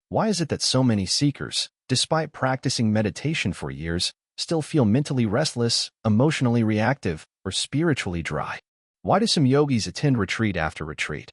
Why is it that so many seekers, despite practicing meditation for years, still feel mentally restless, emotionally reactive, or spiritually dry? Why do some yogis attend retreat after retreat,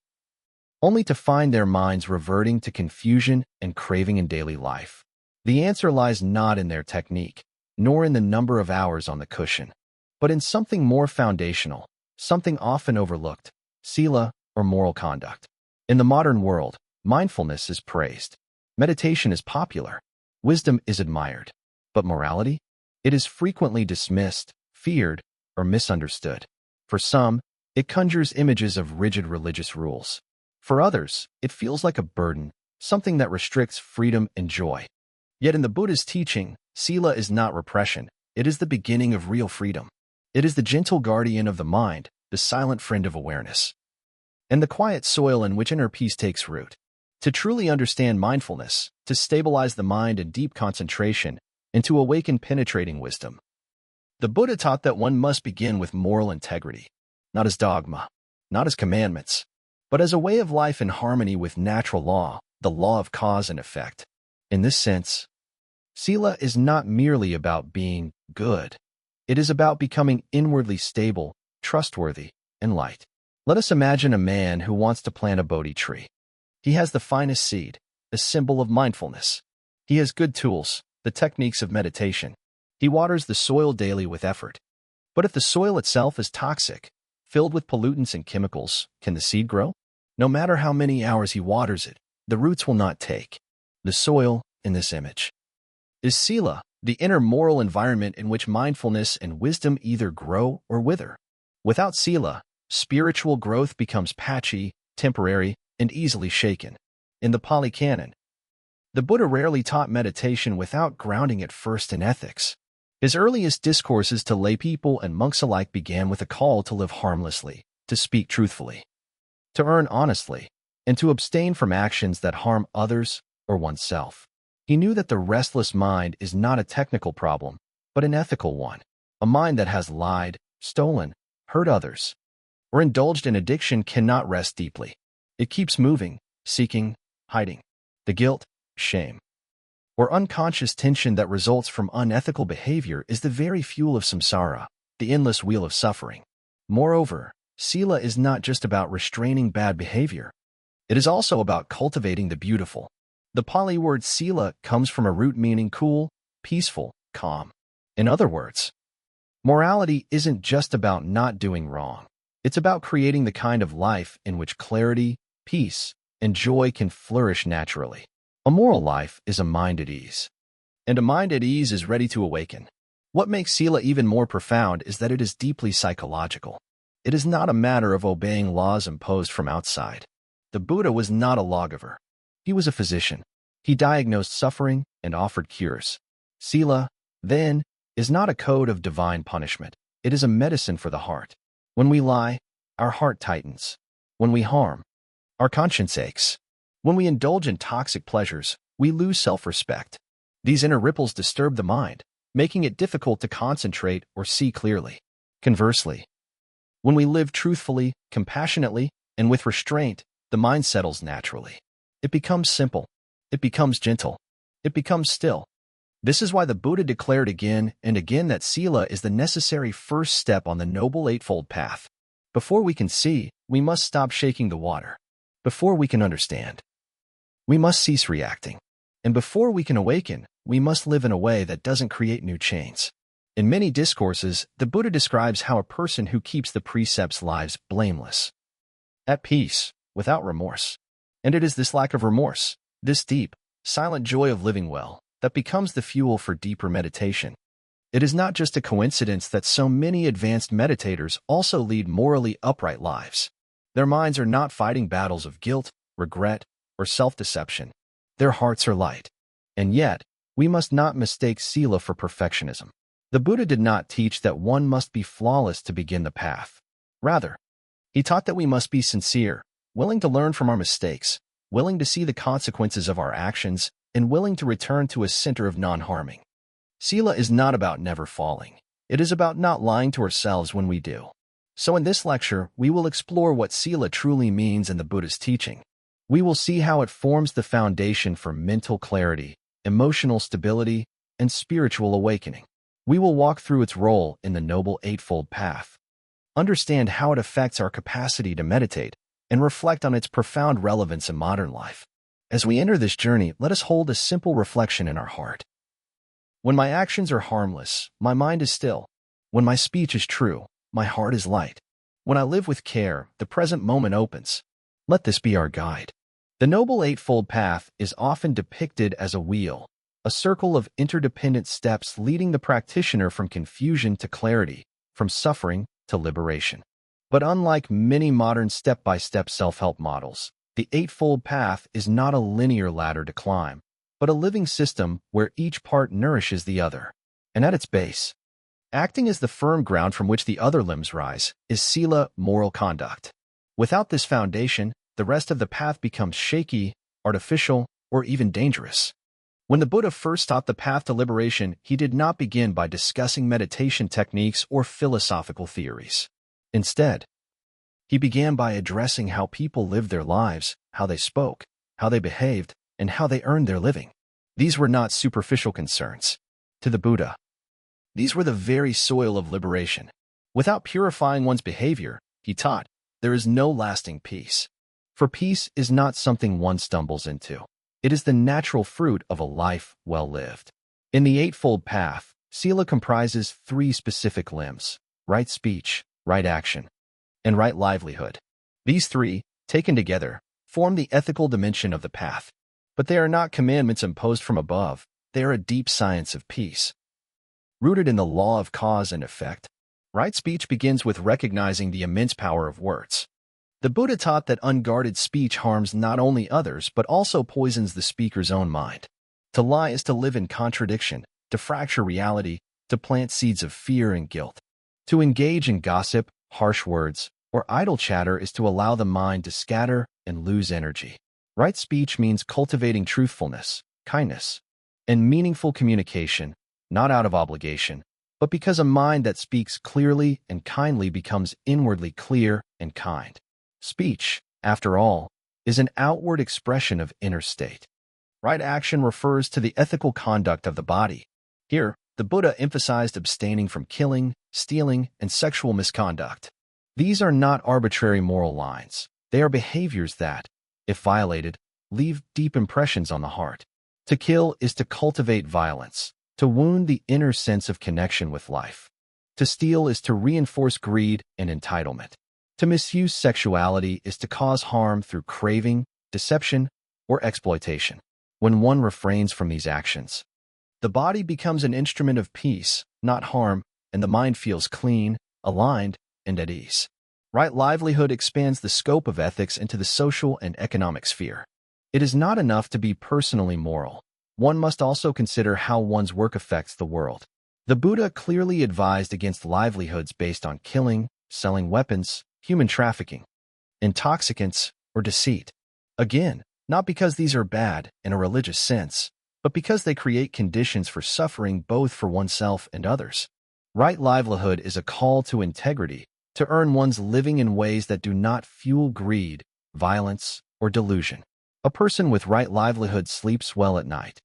only to find their minds reverting to confusion and craving in daily life? The answer lies not in their technique, nor in the number of hours on the cushion, but in something more foundational, something often overlooked: Sīla, or moral conduct. In the modern world, mindfulness is praised. Meditation is popular. Wisdom is admired. But morality? It is frequently dismissed, feared, or misunderstood. For some, it conjures images of rigid religious rules. For others, it feels like a burden, something that restricts freedom and joy. Yet in the Buddha's teaching, Sīla is not repression. It is the beginning of real freedom. It is the gentle guardian of the mind, the silent friend of awareness, and the quiet soil in which inner peace takes root. To truly understand mindfulness, to stabilize the mind in deep concentration, and to awaken penetrating wisdom, the Buddha taught that one must begin with moral integrity, not as dogma, not as commandments, but as a way of life in harmony with natural law, the law of cause and effect. In this sense, Sīla is not merely about being good. It is about becoming inwardly stable, trustworthy, and light. Let us imagine a man who wants to plant a Bodhi tree. He has the finest seed, a symbol of mindfulness. He has good tools, the techniques of meditation. He waters the soil daily with effort. But if the soil itself is toxic, filled with pollutants and chemicals, can the seed grow? No matter how many hours he waters it, the roots will not take. The soil, in this image, is Sīla, the inner moral environment in which mindfulness and wisdom either grow or wither. Without Sīla, spiritual growth becomes patchy, temporary, and easily shaken. In the Pāli Canon, the Buddha rarely taught meditation without grounding it first in ethics. His earliest discourses to laypeople and monks alike began with a call to live harmlessly, to speak truthfully, to earn honestly, and to abstain from actions that harm others or oneself. He knew that the restless mind is not a technical problem, but an ethical one. A mind that has lied, stolen, hurt others, or indulged in addiction cannot rest deeply. It keeps moving, seeking, hiding. The guilt, shame, or unconscious tension that results from unethical behavior is the very fuel of samsara, the endless wheel of suffering. Moreover, Sīla is not just about restraining bad behavior. It is also about cultivating the beautiful. The Pāli word Sīla comes from a root meaning cool, peaceful, calm. In other words, morality isn't just about not doing wrong. It's about creating the kind of life in which clarity, peace, and joy can flourish naturally. A moral life is a mind at ease, and a mind at ease is ready to awaken. What makes Sīla even more profound is that it is deeply psychological. It is not a matter of obeying laws imposed from outside. The Buddha was not a lawgiver. He was a physician. He diagnosed suffering and offered cures. Sīla, then, is not a code of divine punishment. It is a medicine for the heart. When we lie, our heart tightens. When we harm, our conscience aches. When we indulge in toxic pleasures, we lose self-respect. These inner ripples disturb the mind, making it difficult to concentrate or see clearly. Conversely, when we live truthfully, compassionately, and with restraint, the mind settles naturally. It becomes simple. It becomes gentle. It becomes still. This is why the Buddha declared again and again that Sīla is the necessary first step on the Noble Eightfold Path. Before we can see, we must stop shaking the water. Before we can understand, we must cease reacting. And before we can awaken, we must live in a way that doesn't create new chains. In many discourses, the Buddha describes how a person who keeps the precepts lives blameless, at peace, without remorse. And it is this lack of remorse, this deep, silent joy of living well, that becomes the fuel for deeper meditation. It is not just a coincidence that so many advanced meditators also lead morally upright lives. Their minds are not fighting battles of guilt, regret, or self-deception. Their hearts are light. And yet, we must not mistake Sīla for perfectionism. The Buddha did not teach that one must be flawless to begin the path. Rather, he taught that we must be sincere, willing to learn from our mistakes, willing to see the consequences of our actions, and willing to return to a center of non-harming. Sīla is not about never falling. It is about not lying to ourselves when we do. So in this lecture, we will explore what Sīla truly means in the Buddha's teaching. We will see how it forms the foundation for mental clarity, emotional stability, and spiritual awakening. We will walk through its role in the Noble Eightfold Path, understand how it affects our capacity to meditate, and reflect on its profound relevance in modern life. As we enter this journey, let us hold a simple reflection in our heart. When my actions are harmless, my mind is still. When my speech is true, my heart is light. When I live with care, the present moment opens. Let this be our guide. The Noble Eightfold Path is often depicted as a wheel, a circle of interdependent steps leading the practitioner from confusion to clarity, from suffering to liberation. But unlike many modern step-by-step self-help models, the Eightfold Path is not a linear ladder to climb, but a living system where each part nourishes the other. And at its base, acting as the firm ground from which the other limbs rise, is Sīla, moral conduct. Without this foundation, the rest of the path becomes shaky, artificial, or even dangerous. When the Buddha first taught the path to liberation, he did not begin by discussing meditation techniques or philosophical theories. Instead, he began by addressing how people lived their lives, how they spoke, how they behaved, and how they earned their living. These were not superficial concerns. To the Buddha, these were the very soil of liberation. Without purifying one's behavior, he taught, there is no lasting peace. For peace is not something one stumbles into. It is the natural fruit of a life well lived. In the Eightfold Path, Sīla comprises 3 specific limbs: right speech, right action, and right livelihood. These 3, taken together, form the ethical dimension of the path. But they are not commandments imposed from above. They are a deep science of peace. Rooted in the law of cause and effect, right speech begins with recognizing the immense power of words. The Buddha taught that unguarded speech harms not only others but also poisons the speaker's own mind. To lie is to live in contradiction, to fracture reality, to plant seeds of fear and guilt. To engage in gossip, harsh words, or idle chatter is to allow the mind to scatter and lose energy. Right speech means cultivating truthfulness, kindness, and meaningful communication, not out of obligation, but because a mind that speaks clearly and kindly becomes inwardly clear and kind. Speech, after all, is an outward expression of inner state. Right action refers to the ethical conduct of the body. Here, the Buddha emphasized abstaining from killing, stealing, and sexual misconduct. These are not arbitrary moral lines. They are behaviors that, if violated, leave deep impressions on the heart. To kill is to cultivate violence, to wound the inner sense of connection with life. To steal is to reinforce greed and entitlement. To misuse sexuality is to cause harm through craving, deception, or exploitation. When one refrains from these actions, the body becomes an instrument of peace, not harm, and the mind feels clean, aligned, and at ease. Right livelihood expands the scope of ethics into the social and economic sphere. It is not enough to be personally moral. One must also consider how one's work affects the world. The Buddha clearly advised against livelihoods based on killing, selling weapons, human trafficking, intoxicants, or deceit. Again, not because these are bad in a religious sense, but because they create conditions for suffering both for oneself and others. Right livelihood is a call to integrity, to earn one's living in ways that do not fuel greed, violence, or delusion. A person with right livelihood sleeps well at night,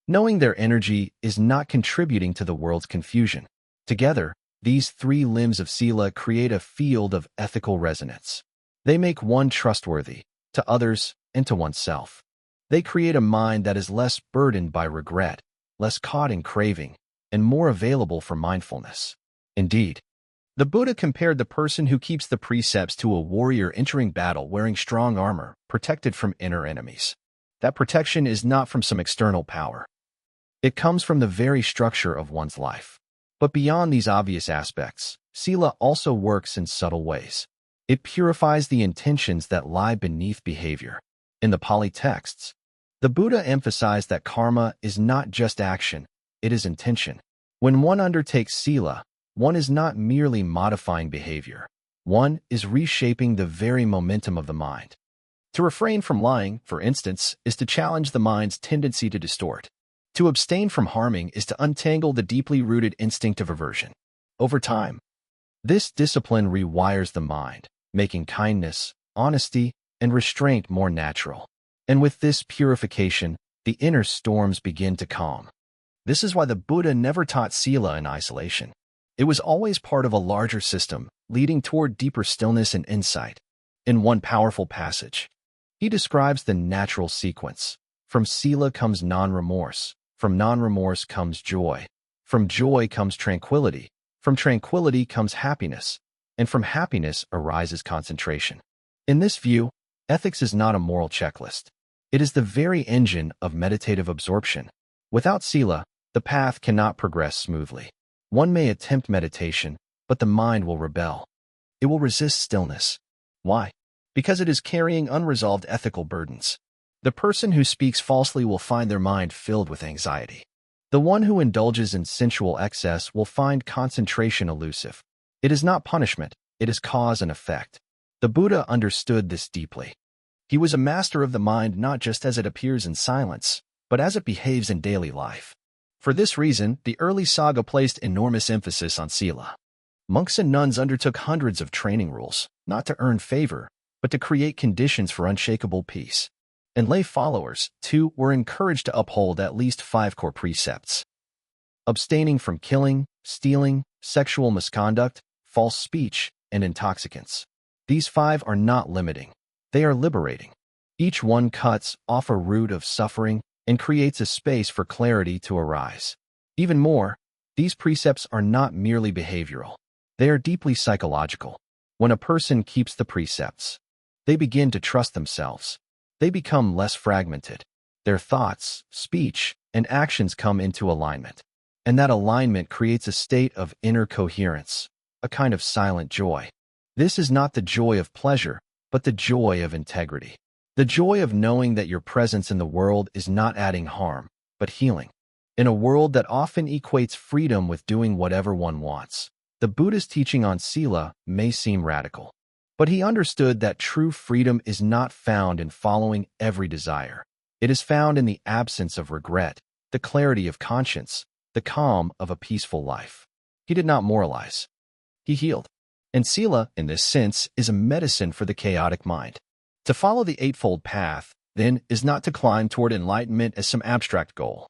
knowing their energy is not contributing to the world's confusion. Together, these 3 limbs of Sīla create a field of ethical resonance. They make one trustworthy, to others, and to oneself. They create a mind that is less burdened by regret, less caught in craving, and more available for mindfulness. Indeed, the Buddha compared the person who keeps the precepts to a warrior entering battle wearing strong armor, protected from inner enemies. That protection is not from some external power. It comes from the very structure of one's life. But beyond these obvious aspects, Sīla also works in subtle ways. It purifies the intentions that lie beneath behavior. In the Pāli texts, the Buddha emphasized that karma is not just action, it is intention. When one undertakes Sīla, one is not merely modifying behavior. One is reshaping the very momentum of the mind. To refrain from lying, for instance, is to challenge the mind's tendency to distort. To abstain from harming is to untangle the deeply rooted instinct of aversion. Over time, this discipline rewires the mind, making kindness, honesty, and restraint more natural. And with this purification, the inner storms begin to calm. This is why the Buddha never taught Sīla in isolation. It was always part of a larger system, leading toward deeper stillness and insight. In one powerful passage, he describes the natural sequence. From Sīla comes non-remorse. From non-remorse comes joy. From joy comes tranquility. From tranquility comes happiness. And from happiness arises concentration. In this view, ethics is not a moral checklist. It is the very engine of meditative absorption. Without Sīla, the path cannot progress smoothly. One may attempt meditation, but the mind will rebel. It will resist stillness. Why? Because it is carrying unresolved ethical burdens. The person who speaks falsely will find their mind filled with anxiety. The one who indulges in sensual excess will find concentration elusive. It is not punishment, it is cause and effect. The Buddha understood this deeply. He was a master of the mind not just as it appears in silence, but as it behaves in daily life. For this reason, the early Sangha placed enormous emphasis on Sīla. Monks and nuns undertook hundreds of training rules, not to earn favor, but to create conditions for unshakable peace. And lay followers, too, were encouraged to uphold at least 5 core precepts. Abstaining from killing, stealing, sexual misconduct, false speech, and intoxicants. These 5 are not limiting. They are liberating. Each one cuts off a root of suffering and creates a space for clarity to arise. Even more, these precepts are not merely behavioral. They are deeply psychological. When a person keeps the precepts, they begin to trust themselves. They become less fragmented. Their thoughts, speech, and actions come into alignment. And that alignment creates a state of inner coherence, a kind of silent joy. This is not the joy of pleasure, but the joy of integrity. The joy of knowing that your presence in the world is not adding harm, but healing. In a world that often equates freedom with doing whatever one wants, the Buddha's teaching on Sīla may seem radical. But he understood that true freedom is not found in following every desire. It is found in the absence of regret, the clarity of conscience, the calm of a peaceful life. He did not moralize. He healed. And Sīla, in this sense, is a medicine for the chaotic mind. To follow the Eightfold Path, then, is not to climb toward enlightenment as some abstract goal.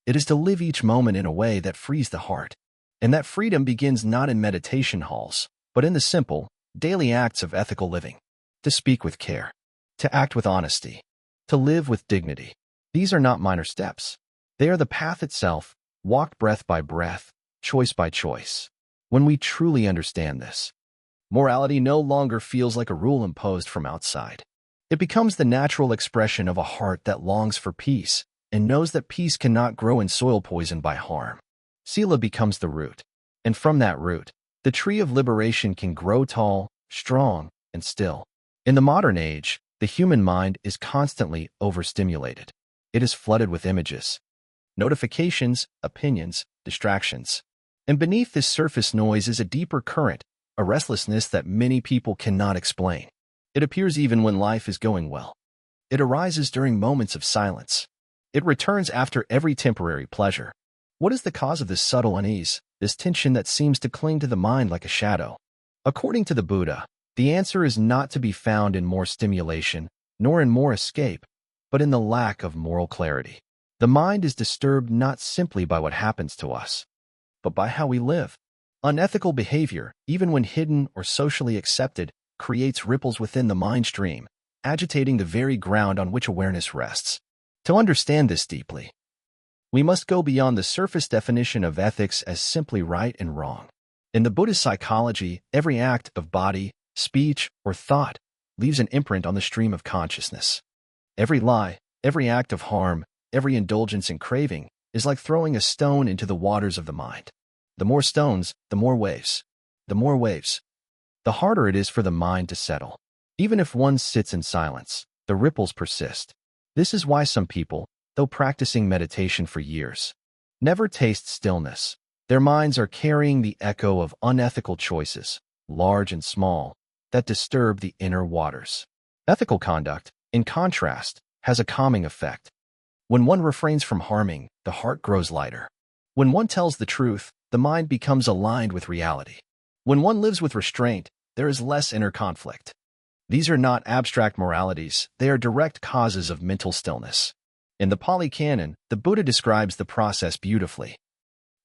It is to live each moment in a way that frees the heart. And that freedom begins not in meditation halls, but in the simple, daily acts of ethical living. To speak with care. To act with honesty. To live with dignity. These are not minor steps. They are the path itself, walked breath by breath, choice by choice. When we truly understand this, morality no longer feels like a rule imposed from outside. It becomes the natural expression of a heart that longs for peace and knows that peace cannot grow in soil poisoned by harm. Sīla becomes the root, and from that root, the tree of liberation can grow tall, strong, and still. In the modern age, the human mind is constantly overstimulated. It is flooded with images, notifications, opinions, distractions. And beneath this surface noise is a deeper current, a restlessness that many people cannot explain. It appears even when life is going well. It arises during moments of silence. It returns after every temporary pleasure. What is the cause of this subtle unease, this tension that seems to cling to the mind like a shadow? According to the Buddha, the answer is not to be found in more stimulation, nor in more escape, but in the lack of moral clarity. The mind is disturbed not simply by what happens to us, but by how we live. Unethical behavior, even when hidden or socially accepted, creates ripples within the mind stream, agitating the very ground on which awareness rests. To understand this deeply, we must go beyond the surface definition of ethics as simply right and wrong. In the Buddhist psychology, every act of body, speech, or thought leaves an imprint on the stream of consciousness. Every lie, every act of harm, every indulgence and craving is like throwing a stone into the waters of the mind. The more stones, the more waves. The more waves, the harder it is for the mind to settle. Even if one sits in silence, the ripples persist. This is why some people, though practicing meditation for years, never taste stillness. Their minds are carrying the echo of unethical choices, large and small, that disturb the inner waters. Ethical conduct, in contrast, has a calming effect. When one refrains from harming, the heart grows lighter. When one tells the truth, the mind becomes aligned with reality. When one lives with restraint, there is less inner conflict. These are not abstract moralities, they are direct causes of mental stillness. In the Pāli Canon, the Buddha describes the process beautifully.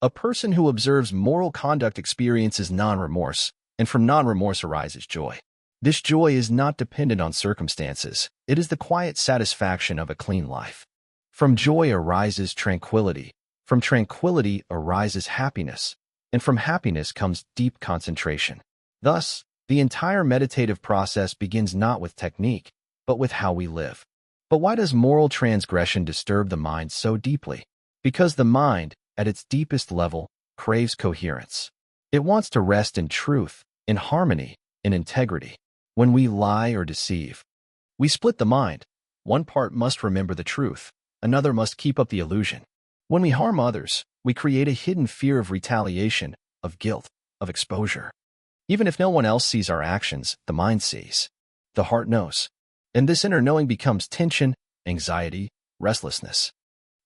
A person who observes moral conduct experiences non-remorse, and from non-remorse arises joy. This joy is not dependent on circumstances, it is the quiet satisfaction of a clean life. From joy arises tranquility, from tranquility arises happiness, and from happiness comes deep concentration. Thus, the entire meditative process begins not with technique, but with how we live. But why does moral transgression disturb the mind so deeply? Because the mind, at its deepest level, craves coherence. It wants to rest in truth, in harmony, in integrity. When we lie or deceive, we split the mind. One part must remember the truth, another must keep up the illusion. When we harm others, we create a hidden fear of retaliation, of guilt, of exposure. Even if no one else sees our actions, the mind sees. The heart knows. And this inner knowing becomes tension, anxiety, restlessness.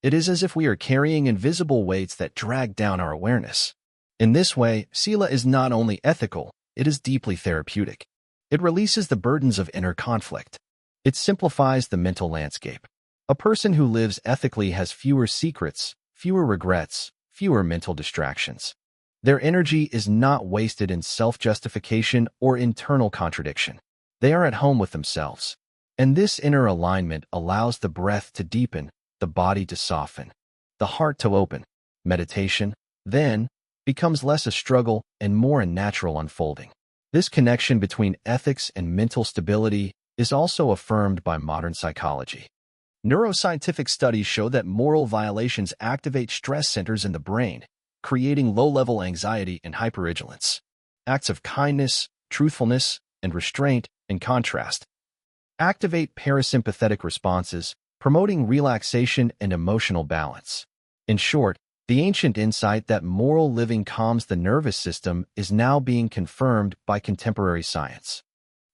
It is as if we are carrying invisible weights that drag down our awareness. In this way, Sīla is not only ethical, it is deeply therapeutic. It releases the burdens of inner conflict. It simplifies the mental landscape. A person who lives ethically has fewer secrets, fewer regrets, fewer mental distractions. Their energy is not wasted in self-justification or internal contradiction. They are at home with themselves. And this inner alignment allows the breath to deepen, the body to soften, the heart to open. Meditation, then, becomes less a struggle and more a natural unfolding. This connection between ethics and mental stability is also affirmed by modern psychology. Neuroscientific studies show that moral violations activate stress centers in the brain, creating low-level anxiety and hypervigilance. Acts of kindness, truthfulness, and restraint, in contrast, activate parasympathetic responses, promoting relaxation and emotional balance. In short, the ancient insight that moral living calms the nervous system is now being confirmed by contemporary science.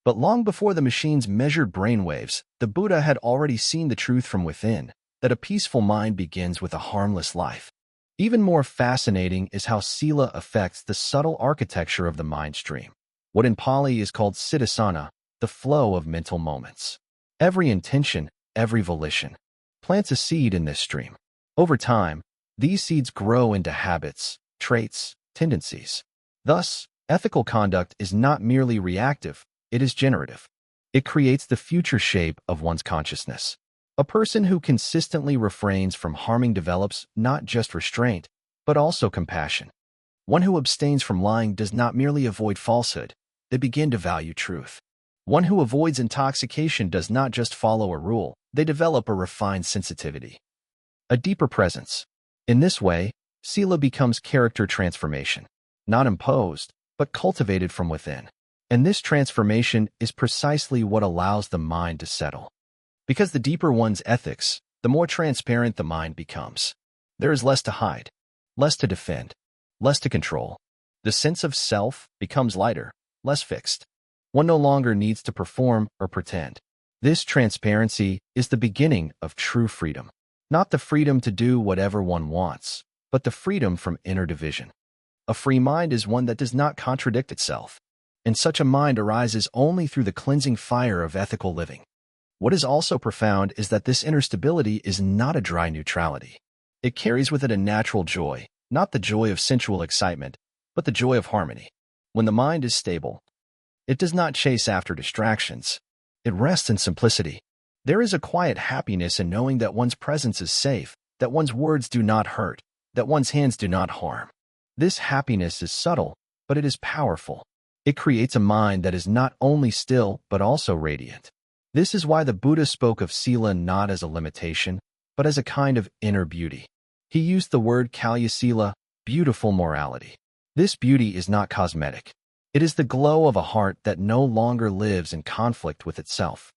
But long before the machines measured brainwaves, the Buddha had already seen the truth from within, that a peaceful mind begins with a harmless life. Even more fascinating is how Sīla affects the subtle architecture of the mind stream. What in Pāli is called cittesana, the flow of mental moments. Every intention, every volition, plants a seed in this stream. Over time, these seeds grow into habits, traits, tendencies. Thus, ethical conduct is not merely reactive, it is generative. It creates the future shape of one's consciousness. A person who consistently refrains from harming develops not just restraint, but also compassion. One who abstains from lying does not merely avoid falsehood, they begin to value truth. One who avoids intoxication does not just follow a rule, they develop a refined sensitivity, a deeper presence. In this way, Sīla becomes character transformation, not imposed, but cultivated from within. And this transformation is precisely what allows the mind to settle. Because the deeper one's ethics, the more transparent the mind becomes. There is less to hide, less to defend, less to control. The sense of self becomes lighter, less fixed. One no longer needs to perform or pretend. This transparency is the beginning of true freedom. Not the freedom to do whatever one wants, but the freedom from inner division. A free mind is one that does not contradict itself. And such a mind arises only through the cleansing fire of ethical living. What is also profound is that this inner stability is not a dry neutrality. It carries with it a natural joy, not the joy of sensual excitement, but the joy of harmony. When the mind is stable, it does not chase after distractions. It rests in simplicity. There is a quiet happiness in knowing that one's presence is safe, that one's words do not hurt, that one's hands do not harm. This happiness is subtle, but it is powerful. It creates a mind that is not only still, but also radiant. This is why the Buddha spoke of Sīla not as a limitation, but as a kind of inner beauty. He used the word Kalya Sīla, beautiful morality. This beauty is not cosmetic. It is the glow of a heart that no longer lives in conflict with itself.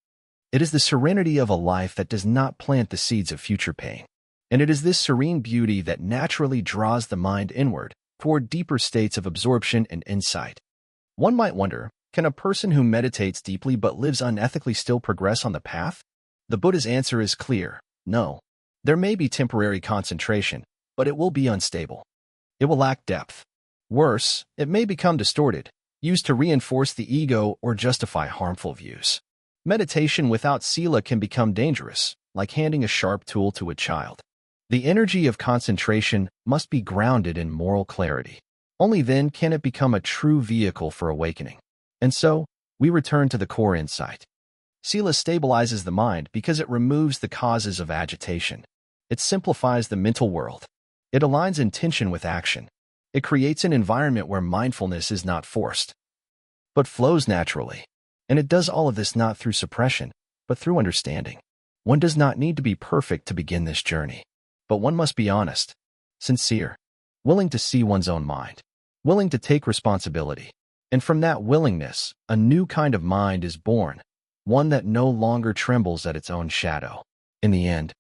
It is the serenity of a life that does not plant the seeds of future pain. And it is this serene beauty that naturally draws the mind inward, toward deeper states of absorption and insight. One might wonder, can a person who meditates deeply but lives unethically still progress on the path? The Buddha's answer is clear, no. There may be temporary concentration, but it will be unstable. It will lack depth. Worse, it may become distorted, used to reinforce the ego or justify harmful views. Meditation without Sīla can become dangerous, like handing a sharp tool to a child. The energy of concentration must be grounded in moral clarity. Only then can it become a true vehicle for awakening. And so, we return to the core insight. Sīla stabilizes the mind because it removes the causes of agitation. It simplifies the mental world. It aligns intention with action. It creates an environment where mindfulness is not forced, but flows naturally. And it does all of this not through suppression, but through understanding. One does not need to be perfect to begin this journey, but one must be honest, sincere, willing to see one's own mind, willing to take responsibility. And from that willingness, a new kind of mind is born, one that no longer trembles at its own shadow. In the end,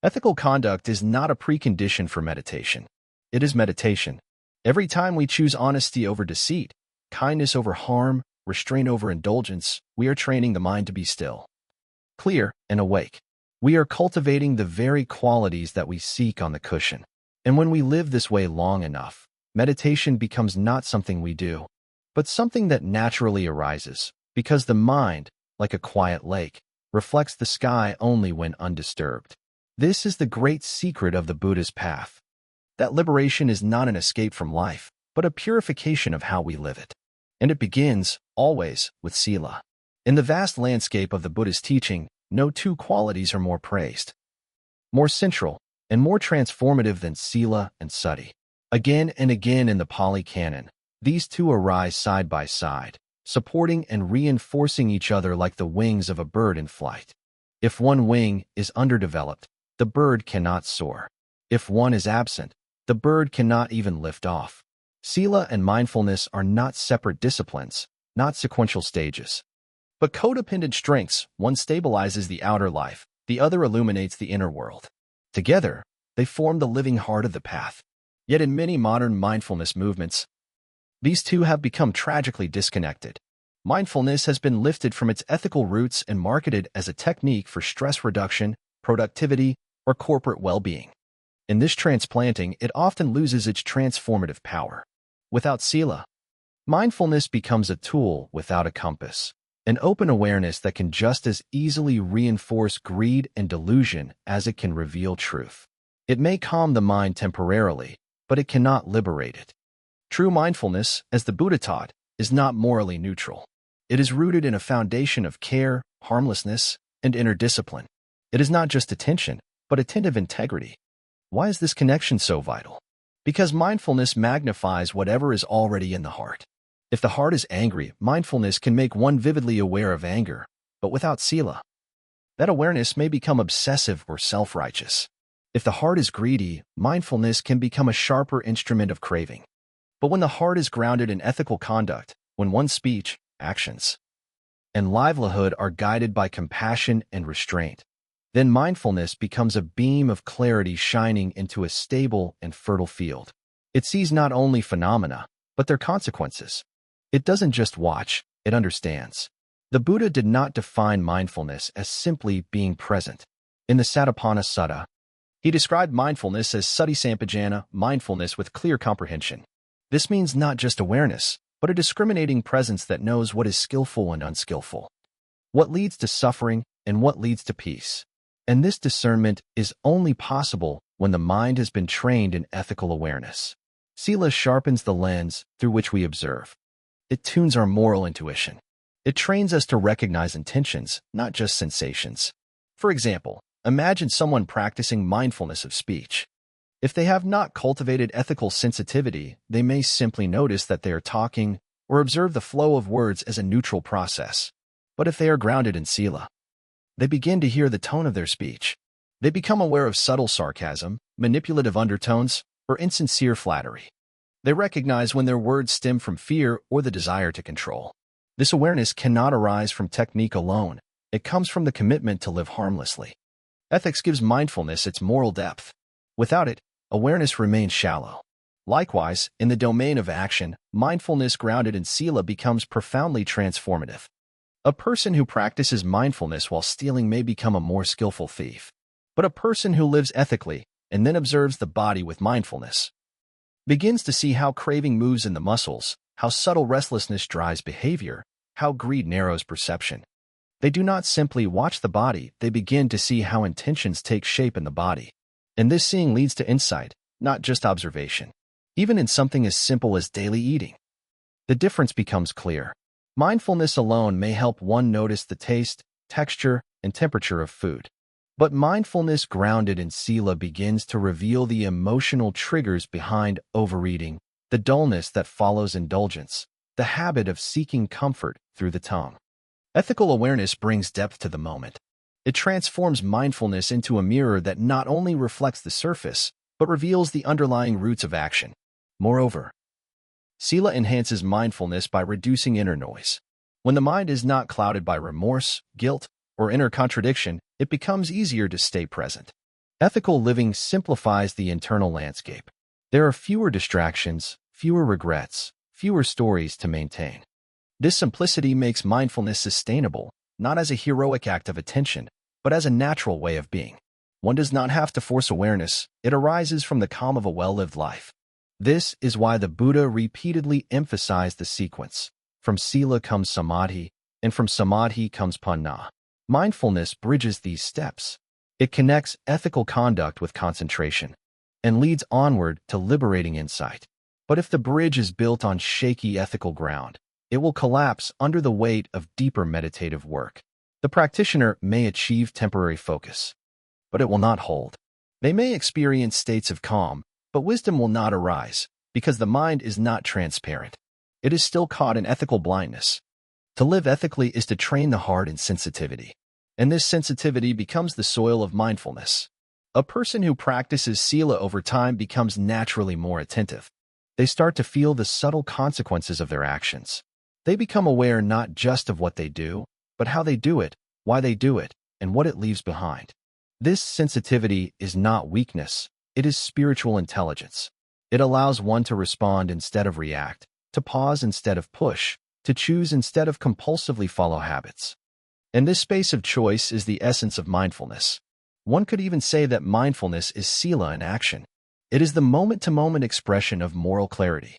ethical conduct is not a precondition for meditation. It is meditation. Every time we choose honesty over deceit, kindness over harm, restraint over indulgence, we are training the mind to be still, clear, and awake. We are cultivating the very qualities that we seek on the cushion. And when we live this way long enough, meditation becomes not something we do, but something that naturally arises, because the mind, like a quiet lake, reflects the sky only when undisturbed. This is the great secret of the Buddha's path. That liberation is not an escape from life, but a purification of how we live it. And it begins, always, with Sīla. In the vast landscape of the Buddha's teaching, no two qualities are more praised, more central, and more transformative than Sīla and Sati. Again and again in the Pāli Canon, these two arise side by side, supporting and reinforcing each other like the wings of a bird in flight. If one wing is underdeveloped, the bird cannot soar. If one is absent, the bird cannot even lift off. Sīla and mindfulness are not separate disciplines, not sequential stages, but codependent strengths. One stabilizes the outer life, the other illuminates the inner world. Together, they form the living heart of the path. Yet in many modern mindfulness movements, these two have become tragically disconnected. Mindfulness has been lifted from its ethical roots and marketed as a technique for stress reduction, productivity, or corporate well-being. In this transplanting, it often loses its transformative power. Without Sīla, mindfulness becomes a tool without a compass, an open awareness that can just as easily reinforce greed and delusion as it can reveal truth. It may calm the mind temporarily, but it cannot liberate it. True mindfulness, as the Buddha taught, is not morally neutral. It is rooted in a foundation of care, harmlessness, and inner discipline. It is not just attention, but attentive integrity. Why is this connection so vital? Because mindfulness magnifies whatever is already in the heart. If the heart is angry, mindfulness can make one vividly aware of anger, but without Sīla, that awareness may become obsessive or self-righteous. If the heart is greedy, mindfulness can become a sharper instrument of craving. But when the heart is grounded in ethical conduct, when one's speech, actions, and livelihood are guided by compassion and restraint, then mindfulness becomes a beam of clarity shining into a stable and fertile field. It sees not only phenomena, but their consequences. It doesn't just watch, it understands. The Buddha did not define mindfulness as simply being present. In the Satipatthana Sutta, he described mindfulness as sati sampajana, mindfulness with clear comprehension. This means not just awareness, but a discriminating presence that knows what is skillful and unskillful, what leads to suffering and what leads to peace. And this discernment is only possible when the mind has been trained in ethical awareness. Sīla sharpens the lens through which we observe. It tunes our moral intuition. It trains us to recognize intentions, not just sensations. For example, imagine someone practicing mindfulness of speech. If they have not cultivated ethical sensitivity, they may simply notice that they are talking or observe the flow of words as a neutral process. But if they are grounded in Sīla, they begin to hear the tone of their speech. They become aware of subtle sarcasm, manipulative undertones, or insincere flattery. They recognize when their words stem from fear or the desire to control. This awareness cannot arise from technique alone. It comes from the commitment to live harmlessly. Ethics gives mindfulness its moral depth. Without it, awareness remains shallow. Likewise, in the domain of action, mindfulness grounded in Sīla becomes profoundly transformative. A person who practices mindfulness while stealing may become a more skillful thief. But a person who lives ethically and then observes the body with mindfulness begins to see how craving moves in the muscles, how subtle restlessness drives behavior, how greed narrows perception. They do not simply watch the body, they begin to see how intentions take shape in the body. And this seeing leads to insight, not just observation. Even in something as simple as daily eating, the difference becomes clear. Mindfulness alone may help one notice the taste, texture, and temperature of food. But mindfulness grounded in Sīla begins to reveal the emotional triggers behind overeating, the dullness that follows indulgence, the habit of seeking comfort through the tongue. Ethical awareness brings depth to the moment. It transforms mindfulness into a mirror that not only reflects the surface, but reveals the underlying roots of action. Moreover, Sīla enhances mindfulness by reducing inner noise. When the mind is not clouded by remorse, guilt, or inner contradiction, it becomes easier to stay present. Ethical living simplifies the internal landscape. There are fewer distractions, fewer regrets, fewer stories to maintain. This simplicity makes mindfulness sustainable, not as a heroic act of attention, but as a natural way of being. One does not have to force awareness, it arises from the calm of a well-lived life. This is why the Buddha repeatedly emphasized the sequence. From Sīla comes Samadhi, and from Samadhi comes Panna. Mindfulness bridges these steps. It connects ethical conduct with concentration, and leads onward to liberating insight. But if the bridge is built on shaky ethical ground, it will collapse under the weight of deeper meditative work. The practitioner may achieve temporary focus, but it will not hold. They may experience states of calm, but wisdom will not arise, because the mind is not transparent. It is still caught in ethical blindness. To live ethically is to train the heart in sensitivity, and this sensitivity becomes the soil of mindfulness. A person who practices Sīla over time becomes naturally more attentive. They start to feel the subtle consequences of their actions. They become aware not just of what they do, but how they do it, why they do it, and what it leaves behind. This sensitivity is not weakness, it is spiritual intelligence. It allows one to respond instead of react, to pause instead of push, to choose instead of compulsively follow habits. And this space of choice is the essence of mindfulness. One could even say that mindfulness is Sīla in action. It is the moment-to-moment expression of moral clarity.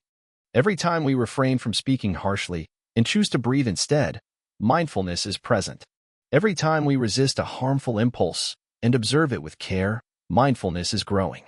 Every time we refrain from speaking harshly and choose to breathe instead, mindfulness is present. Every time we resist a harmful impulse and observe it with care, mindfulness is growing.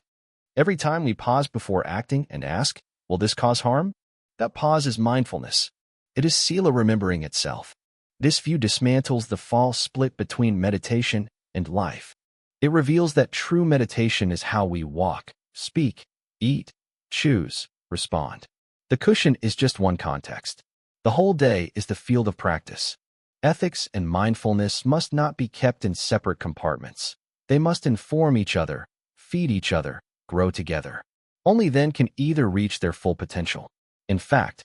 Every time we pause before acting and ask, will this cause harm? That pause is mindfulness. It is Sīla remembering itself. This view dismantles the false split between meditation and life. It reveals that true meditation is how we walk, speak, eat, choose, respond. The cushion is just one context. The whole day is the field of practice. Ethics and mindfulness must not be kept in separate compartments. They must inform each other, feed each other, grow together. Only then can either reach their full potential. In fact,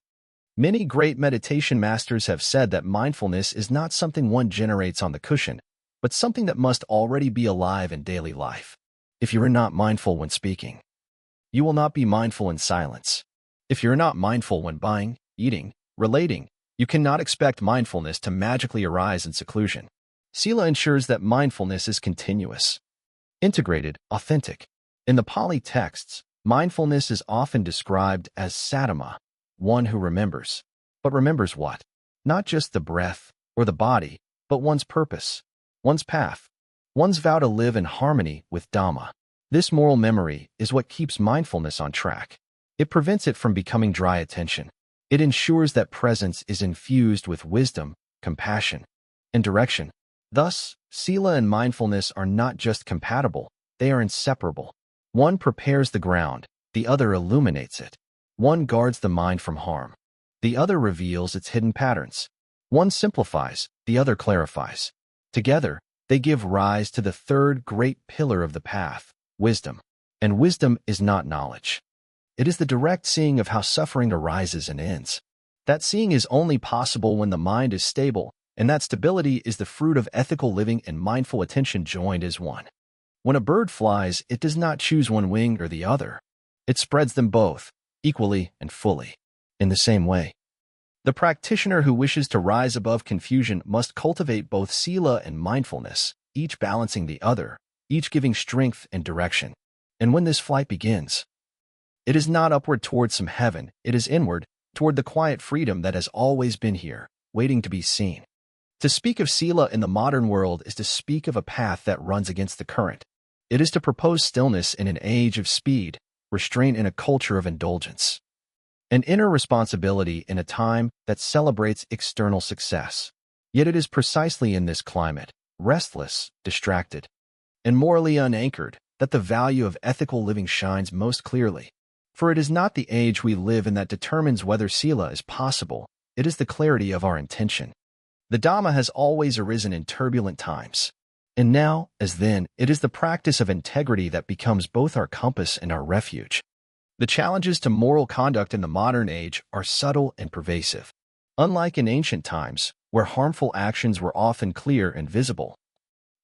many great meditation masters have said that mindfulness is not something one generates on the cushion, but something that must already be alive in daily life. If you are not mindful when speaking, you will not be mindful in silence. If you're not mindful when buying, eating, relating, you cannot expect mindfulness to magically arise in seclusion. Sīla ensures that mindfulness is continuous, integrated, authentic. In the Pāli texts, mindfulness is often described as saddhamma, one who remembers. But remembers what? Not just the breath or the body, but one's purpose, one's path, one's vow to live in harmony with Dhamma. This moral memory is what keeps mindfulness on track. It prevents it from becoming dry attention. It ensures that presence is infused with wisdom, compassion, and direction. Thus, Sīla and mindfulness are not just compatible, they are inseparable. One prepares the ground, the other illuminates it. One guards the mind from harm, the other reveals its hidden patterns. One simplifies, the other clarifies. Together, they give rise to the third great pillar of the path, wisdom. And wisdom is not knowledge. It is the direct seeing of how suffering arises and ends. That seeing is only possible when the mind is stable, and that stability is the fruit of ethical living and mindful attention joined as one. When a bird flies, it does not choose one wing or the other. It spreads them both, equally and fully. In the same way, the practitioner who wishes to rise above confusion must cultivate both Sīla and mindfulness, each balancing the other, each giving strength and direction. And when this flight begins, it is not upward towards some heaven, it is inward, toward the quiet freedom that has always been here, waiting to be seen. To speak of Sīla in the modern world is to speak of a path that runs against the current. It is to propose stillness in an age of speed, restraint in a culture of indulgence, an inner responsibility in a time that celebrates external success. Yet it is precisely in this climate, restless, distracted, and morally unanchored, that the value of ethical living shines most clearly. For it is not the age we live in that determines whether Sīla is possible, it is the clarity of our intention. The Dharma has always arisen in turbulent times. And now, as then, it is the practice of integrity that becomes both our compass and our refuge. The challenges to moral conduct in the modern age are subtle and pervasive. Unlike in ancient times, where harmful actions were often clear and visible,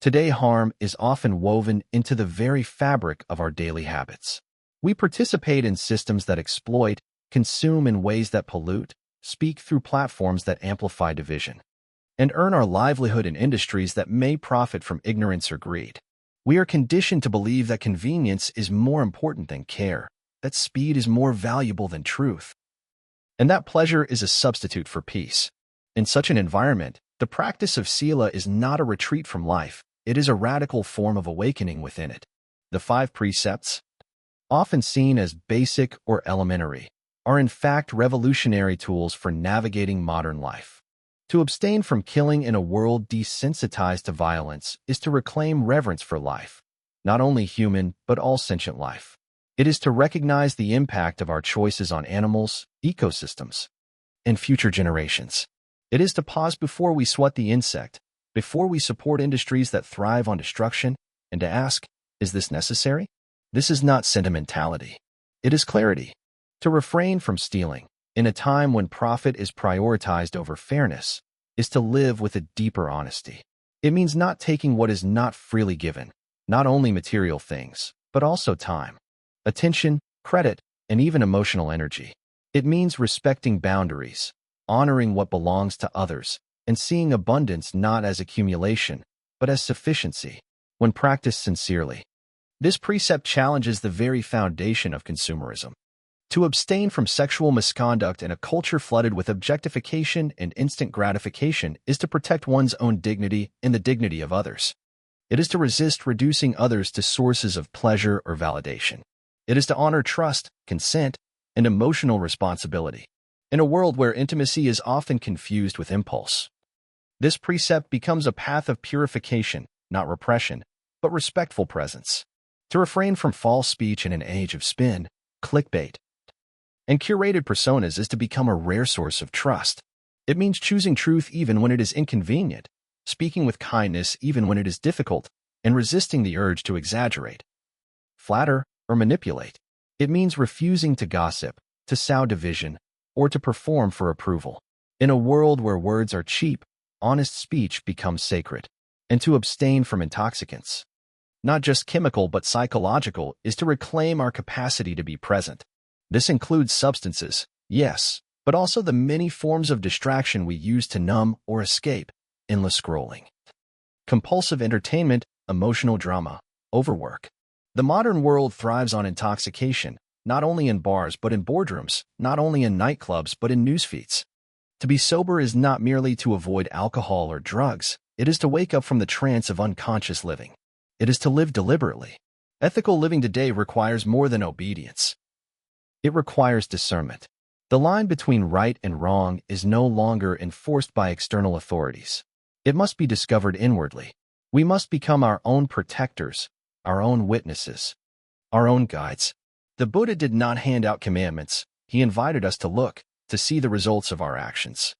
today harm is often woven into the very fabric of our daily habits. We participate in systems that exploit, consume in ways that pollute, speak through platforms that amplify division, and earn our livelihood in industries that may profit from ignorance or greed. We are conditioned to believe that convenience is more important than care, that speed is more valuable than truth, and that pleasure is a substitute for peace. In such an environment, the practice of Sīla is not a retreat from life, it is a radical form of awakening within it. The 5 precepts, often seen as basic or elementary, are in fact revolutionary tools for navigating modern life. To abstain from killing in a world desensitized to violence is to reclaim reverence for life, not only human but all sentient life. It is to recognize the impact of our choices on animals, ecosystems, and future generations. It is to pause before we sweat the insect, before we support industries that thrive on destruction, and to ask, is this necessary? This is not sentimentality. It is clarity. To refrain from stealing, in a time when profit is prioritized over fairness, is to live with a deeper honesty. It means not taking what is not freely given, not only material things, but also time, attention, credit, and even emotional energy. It means respecting boundaries, honoring what belongs to others, and seeing abundance not as accumulation, but as sufficiency, when practiced sincerely. This precept challenges the very foundation of consumerism. To abstain from sexual misconduct in a culture flooded with objectification and instant gratification is to protect one's own dignity and the dignity of others. It is to resist reducing others to sources of pleasure or validation. It is to honor trust, consent, and emotional responsibility. In a world where intimacy is often confused with impulse, this precept becomes a path of purification, not repression, but respectful presence. To refrain from false speech in an age of spin, clickbait, and curated personas is to become a rare source of trust. It means choosing truth even when it is inconvenient, speaking with kindness even when it is difficult, and resisting the urge to exaggerate, flatter, or manipulate. It means refusing to gossip, to sow division, or to perform for approval. In a world where words are cheap, honest speech becomes sacred. And to abstain from intoxicants, not just chemical but psychological, is to reclaim our capacity to be present. This includes substances, yes, but also the many forms of distraction we use to numb or escape: endless scrolling, compulsive entertainment, emotional drama, overwork. The modern world thrives on intoxication, not only in bars but in boardrooms, not only in nightclubs but in newsfeeds. To be sober is not merely to avoid alcohol or drugs, it is to wake up from the trance of unconscious living. It is to live deliberately. Ethical living today requires more than obedience. It requires discernment. The line between right and wrong is no longer enforced by external authorities. It must be discovered inwardly. We must become our own protectors, our own witnesses, our own guides. The Buddha did not hand out commandments. He invited us to look, to see the results of our actions,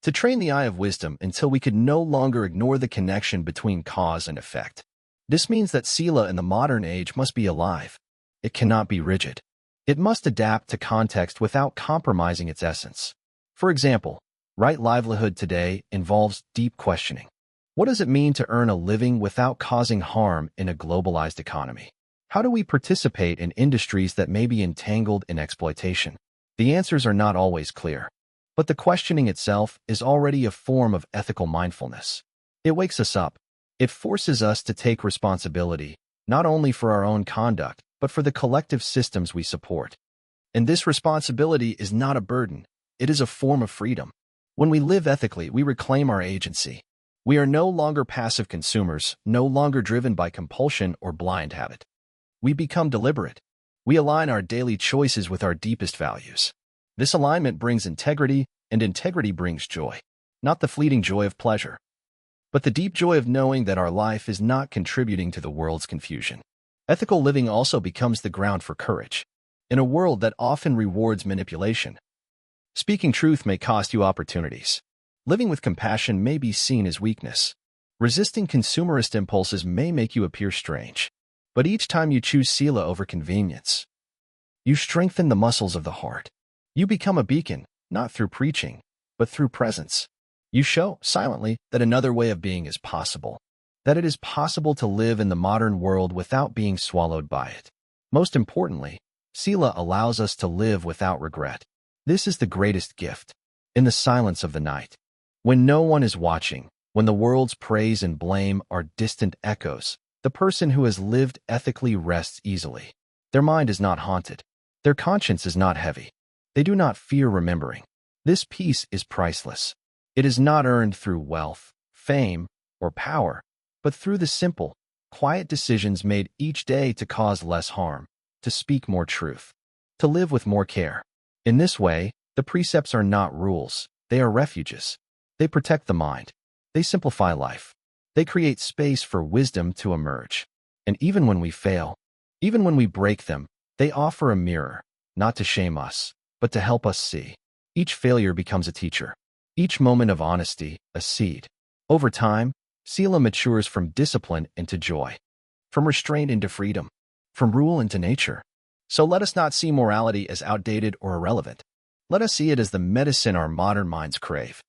to train the eye of wisdom until we could no longer ignore the connection between cause and effect. This means that Sīla in the modern age must be alive. It cannot be rigid. It must adapt to context without compromising its essence. For example, right livelihood today involves deep questioning. What does it mean to earn a living without causing harm in a globalized economy? How do we participate in industries that may be entangled in exploitation? The answers are not always clear, but the questioning itself is already a form of ethical mindfulness. It wakes us up. It forces us to take responsibility, not only for our own conduct, but for the collective systems we support. And this responsibility is not a burden. It is a form of freedom. When we live ethically, we reclaim our agency. We are no longer passive consumers, no longer driven by compulsion or blind habit. We become deliberate. We align our daily choices with our deepest values. This alignment brings integrity, and integrity brings joy. Not the fleeting joy of pleasure, but the deep joy of knowing that our life is not contributing to the world's confusion. Ethical living also becomes the ground for courage. In a world that often rewards manipulation, speaking truth may cost you opportunities. Living with compassion may be seen as weakness. Resisting consumerist impulses may make you appear strange. But each time you choose Sīla over convenience, you strengthen the muscles of the heart. You become a beacon, not through preaching, but through presence. You show, silently, that another way of being is possible. That it is possible to live in the modern world without being swallowed by it. Most importantly, Sīla allows us to live without regret. This is the greatest gift. In the silence of the night, when no one is watching, when the world's praise and blame are distant echoes, the person who has lived ethically rests easily. Their mind is not haunted. Their conscience is not heavy. They do not fear remembering. This peace is priceless. It is not earned through wealth, fame, or power, but through the simple, quiet decisions made each day to cause less harm, to speak more truth, to live with more care. In this way, the precepts are not rules. They are refuges. They protect the mind. They simplify life. They create space for wisdom to emerge. And even when we fail, even when we break them, they offer a mirror, not to shame us, but to help us see. Each failure becomes a teacher. Each moment of honesty, a seed. Over time, Sīla matures from discipline into joy, from restraint into freedom, from rule into nature. So let us not see morality as outdated or irrelevant. Let us see it as the medicine our modern minds crave.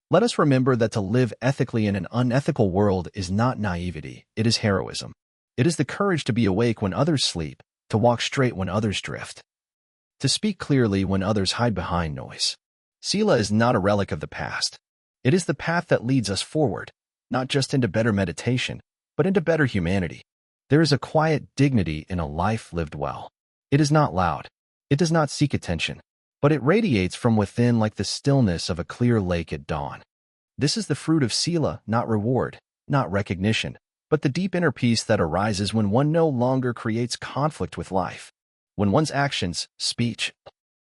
Let us remember that to live ethically in an unethical world is not naivety, it is heroism. It is the courage to be awake when others sleep, to walk straight when others drift, to speak clearly when others hide behind noise. Sīla is not a relic of the past. It is the path that leads us forward, not just into better meditation, but into better humanity. There is a quiet dignity in a life lived well. It is not loud. It does not seek attention, but it radiates from within like the stillness of a clear lake at dawn. This is the fruit of Sīla, not reward, not recognition, but the deep inner peace that arises when one no longer creates conflict with life. When one's actions, speech,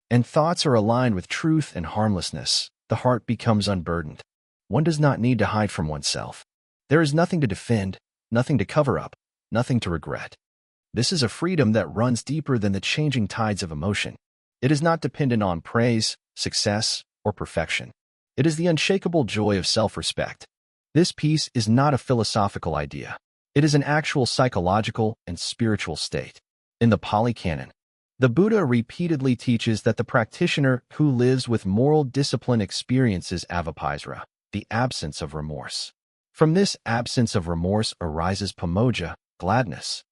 and thoughts are aligned with truth and harmlessness, the heart becomes unburdened. One does not need to hide from oneself. There is nothing to defend, nothing to cover up, nothing to regret. This is a freedom that runs deeper than the changing tides of emotion. It is not dependent on praise, success, or perfection. It is the unshakable joy of self-respect. This peace is not a philosophical idea. It is an actual psychological and spiritual state. In the Pāli Canon, the Buddha repeatedly teaches that the practitioner who lives with moral discipline experiences avapaisara, the absence of remorse. From this absence of remorse arises pamoja, gladness,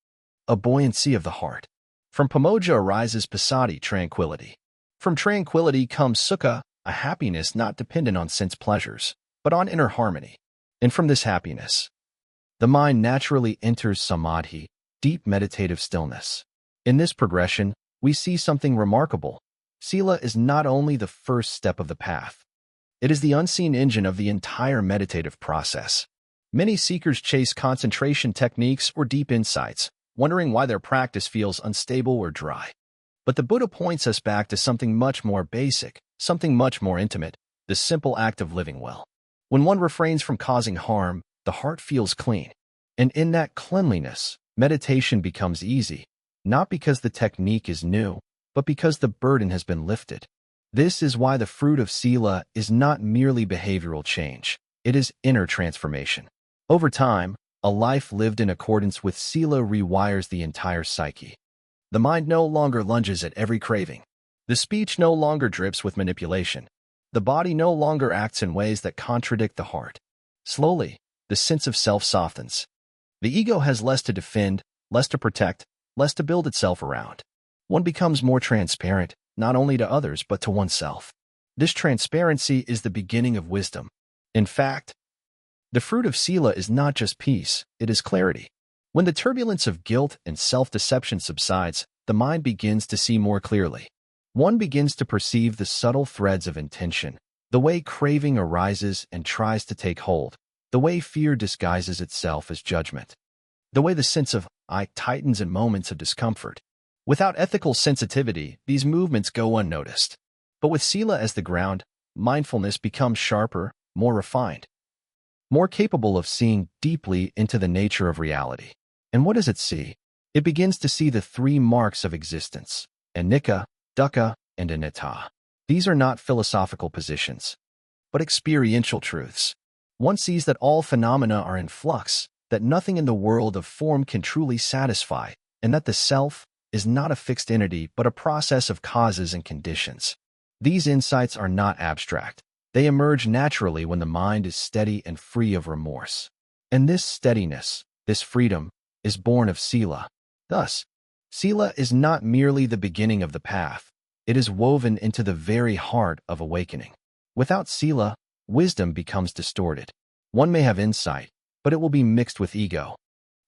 a buoyancy of the heart. From pamoja arises passaddhi, tranquility. From tranquility comes sukha, a happiness not dependent on sense pleasures, but on inner harmony. And from this happiness, the mind naturally enters samadhi, deep meditative stillness. In this progression, we see something remarkable. Sīla is not only the first step of the path. It is the unseen engine of the entire meditative process. Many seekers chase concentration techniques or deep insights, wondering why their practice feels unstable or dry. But the Buddha points us back to something much more basic, something much more intimate, the simple act of living well. When one refrains from causing harm, the heart feels clean. And in that cleanliness, meditation becomes easy, not because the technique is new, but because the burden has been lifted. This is why the fruit of Sīla is not merely behavioral change. It is inner transformation. Over time, a life lived in accordance with Sīla rewires the entire psyche. The mind no longer lunges at every craving. The speech no longer drips with manipulation. The body no longer acts in ways that contradict the heart. Slowly, the sense of self softens. The ego has less to defend, less to protect, less to build itself around. One becomes more transparent, not only to others but to oneself. This transparency is the beginning of wisdom. In fact, the fruit of Sīla is not just peace, it is clarity. When the turbulence of guilt and self-deception subsides, the mind begins to see more clearly. one begins to perceive the subtle threads of intention, the way craving arises and tries to take hold, the way fear disguises itself as judgment, the way the sense of I tightens in moments of discomfort. Without ethical sensitivity, these movements go unnoticed. But with Sīla as the ground, mindfulness becomes sharper, more refined, more capable of seeing deeply into the nature of reality. And what does it see? It begins to see the three marks of existence: anicca, dukkha, and anatta. These are not philosophical positions, but experiential truths. One sees that all phenomena are in flux, that nothing in the world of form can truly satisfy, and that the self is not a fixed entity but a process of causes and conditions. These insights are not abstract. They emerge naturally when the mind is steady and free of remorse. And this steadiness, this freedom, is born of Sīla. Thus, Sīla is not merely the beginning of the path. It is woven into the very heart of awakening. Without Sīla, wisdom becomes distorted. One may have insight, but it will be mixed with ego.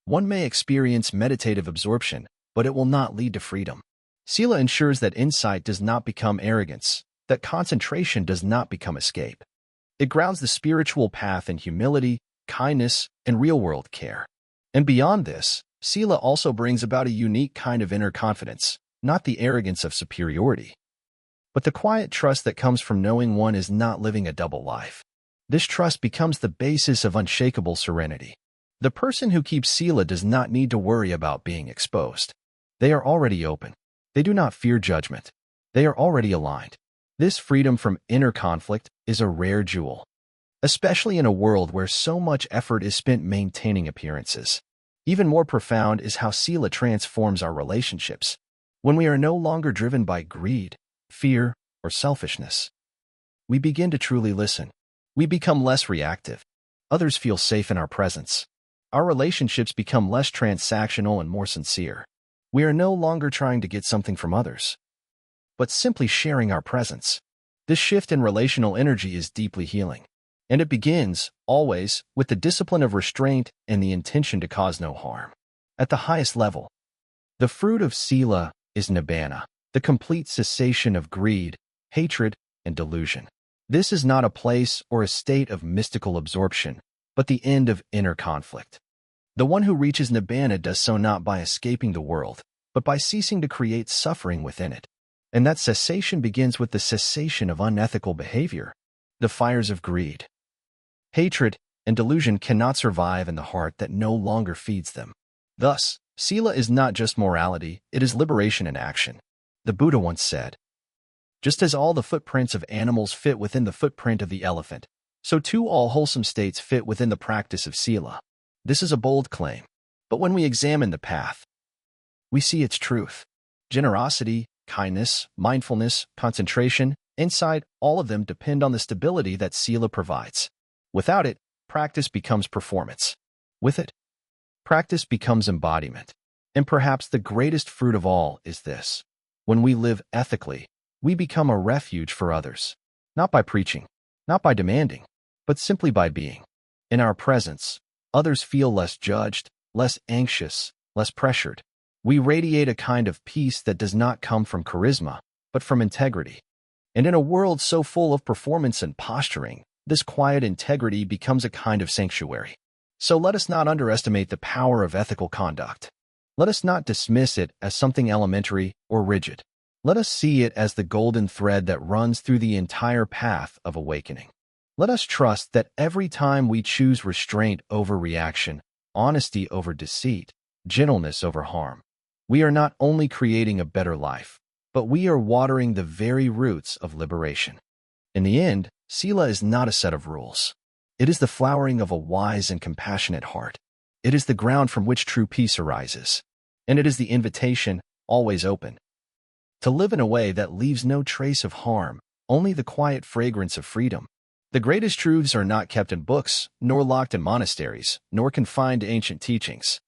One may experience meditative absorption, but it will not lead to freedom. Sīla ensures that insight does not become arrogance, that concentration does not become escape. It grounds the spiritual path in humility, kindness, and real-world care. And beyond this, Sīla also brings about a unique kind of inner confidence, not the arrogance of superiority, but the quiet trust that comes from knowing one is not living a double life. This trust becomes the basis of unshakable serenity. The person who keeps Sīla does not need to worry about being exposed. They are already open. They do not fear judgment. They are already aligned. This freedom from inner conflict is a rare jewel, especially in a world where so much effort is spent maintaining appearances. Even more profound is how Sīla transforms our relationships. When we are no longer driven by greed, fear, or selfishness, we begin to truly listen. We become less reactive. Others feel safe in our presence. Our relationships become less transactional and more sincere. We are no longer trying to get something from others, but simply sharing our presence. This shift in relational energy is deeply healing, and it begins, always, with the discipline of restraint and the intention to cause no harm. At the highest level, the fruit of Sīla is nibbana, the complete cessation of greed, hatred, and delusion. This is not a place or a state of mystical absorption, but the end of inner conflict. The one who reaches nibbana does so not by escaping the world, but by ceasing to create suffering within it. And that cessation begins with the cessation of unethical behavior. The fires of greed, hatred, and delusion cannot survive in the heart that no longer feeds them. Thus, Sīla is not just morality, it is liberation in action. The Buddha once said, "Just as all the footprints of animals fit within the footprint of the elephant, so too all wholesome states fit within the practice of Sīla." This is a bold claim, but when we examine the path, we see its truth. Generosity, kindness, mindfulness, concentration, insight, all of them depend on the stability that Sīla provides. Without it, practice becomes performance. With it, practice becomes embodiment. And perhaps the greatest fruit of all is this: when we live ethically, we become a refuge for others, not by preaching, not by demanding, but simply by being. In our presence, others feel less judged, less anxious, less pressured. We radiate a kind of peace that does not come from charisma, but from integrity. And in a world so full of performance and posturing, this quiet integrity becomes a kind of sanctuary. So let us not underestimate the power of ethical conduct. Let us not dismiss it as something elementary or rigid. Let us see it as the golden thread that runs through the entire path of awakening. Let us trust that every time we choose restraint over reaction, honesty over deceit, gentleness over harm, we are not only creating a better life, but we are watering the very roots of liberation. In the end, Sīla is not a set of rules. It is the flowering of a wise and compassionate heart. It is the ground from which true peace arises. And it is the invitation, always open, to live in a way that leaves no trace of harm, only the quiet fragrance of freedom. The greatest truths are not kept in books, nor locked in monasteries, nor confined to ancient teachings.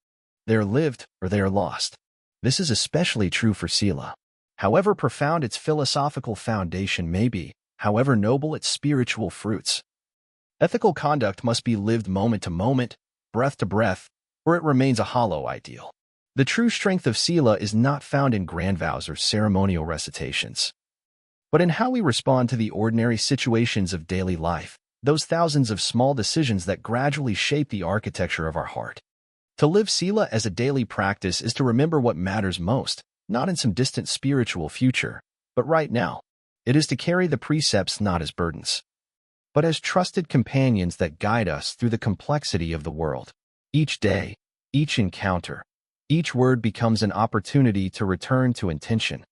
They are lived or they are lost. This is especially true for Sīla. However profound its philosophical foundation may be, however noble its spiritual fruits, ethical conduct must be lived moment to moment, breath to breath, or it remains a hollow ideal. The true strength of Sīla is not found in grand vows or ceremonial recitations. but in how we respond to the ordinary situations of daily life, those thousands of small decisions that gradually shape the architecture of our heart. To live Sīla as a daily practice is to remember what matters most, not in some distant spiritual future, but right now. It is to carry the precepts not as burdens, but as trusted companions that guide us through the complexity of the world. Each day, each encounter, each word becomes an opportunity to return to intention,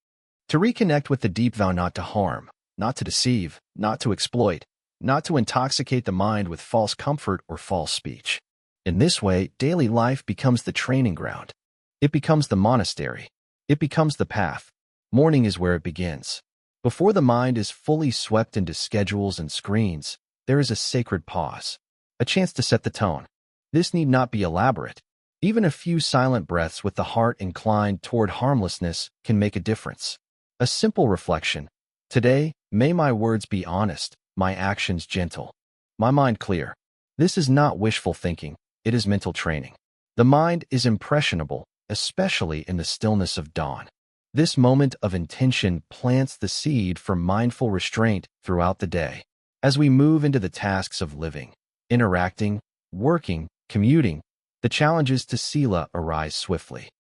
to reconnect with the deep vow not to harm, not to deceive, not to exploit, not to intoxicate the mind with false comfort or false speech. In this way, daily life becomes the training ground. It becomes the monastery. It becomes the path. Morning is where it begins. Before the mind is fully swept into schedules and screens, there is a sacred pause, a chance to set the tone. This need not be elaborate. Even a few silent breaths with the heart inclined toward harmlessness can make a difference. A simple reflection. Today, may my words be honest, my actions gentle, my mind clear. This is not wishful thinking, it is mental training. The mind is impressionable, especially in the stillness of dawn. This moment of intention plants the seed for mindful restraint throughout the day. As we move into the tasks of living, interacting, working, commuting, the challenges to Sīla arise swiftly.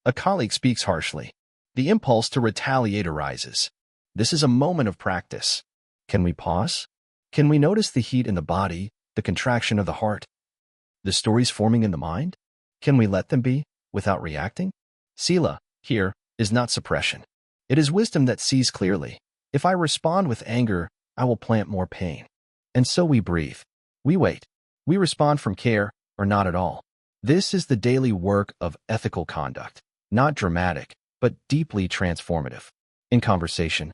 A colleague speaks harshly. The impulse to retaliate arises. This is a moment of practice. Can we pause? Can we notice the heat in the body, the contraction of the heart, the stories forming in the mind? Can we let them be, without reacting? Sīla, here, is not suppression. It is wisdom that sees clearly. If I respond with anger, I will plant more pain. And so we breathe. We wait. We respond from care, or not at all. This is the daily work of ethical conduct, not dramatic, but deeply transformative. In conversation,